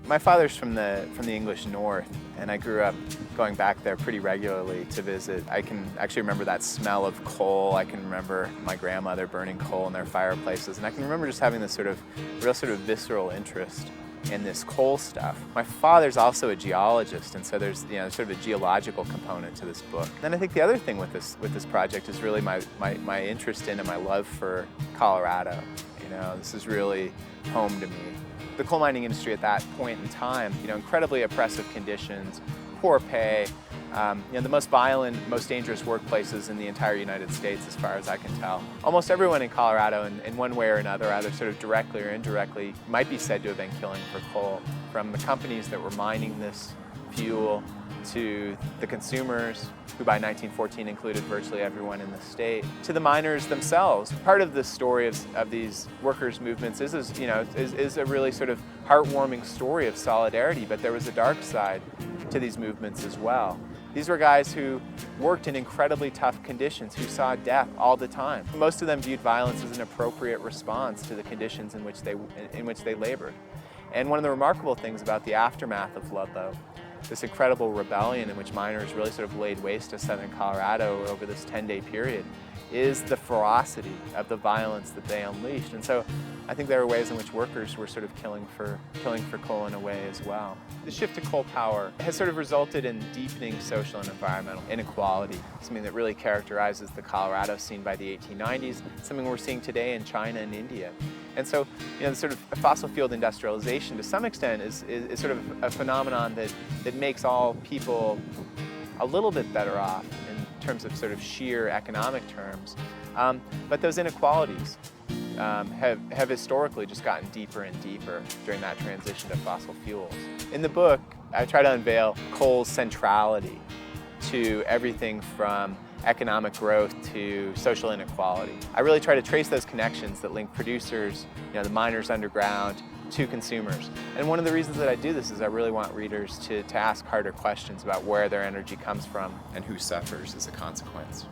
My father's from the English North, and I grew up going back there pretty regularly to visit. I can actually remember that smell of coal. I can remember my grandmother burning coal in their fireplaces, and I can remember just having this real visceral interest in this coal stuff. My father's also a geologist, and so there's sort of a geological component to this book. Then I think the other thing with this project is really my interest in and my love for Colorado. This is really home to me. The coal mining industry at that point in time, incredibly oppressive conditions, poor pay, the most violent, most dangerous workplaces in the entire United States as far as I can tell. Almost everyone in Colorado in one way or another, either sort of directly or indirectly, might be said to have been killing for coal. From the companies that were mining this fuel to the consumers, who by 1914 included virtually everyone in the state, to the miners themselves. Part of the story of these workers' movements is a really sort of heartwarming story of solidarity, but there was a dark side to these movements as well. These were guys who worked in incredibly tough conditions, who saw death all the time. Most of them viewed violence as an appropriate response to the conditions in which they labored. And one of the remarkable things about the aftermath of Ludlow, this incredible rebellion in which miners really sort of laid waste to southern Colorado over this 10-day period, is the ferocity of the violence that they unleashed. And so I think there are ways in which workers were sort of killing for coal in a way as well. The shift to coal power has sort of resulted in deepening social and environmental inequality, something that really characterizes the Colorado scene by the 1890s, something we're seeing today in China and India. And so, the sort of fossil fuel industrialization to some extent is sort of a phenomenon that makes all people a little bit better off in terms of sort of sheer economic terms. But those inequalities have historically just gotten deeper and deeper during that transition to fossil fuels. In the book, I try to unveil coal's centrality to everything from economic growth to social inequality. I really try to trace those connections that link producers, the miners underground, to consumers. And one of the reasons that I do this is I really want readers to ask harder questions about where their energy comes from and who suffers as a consequence.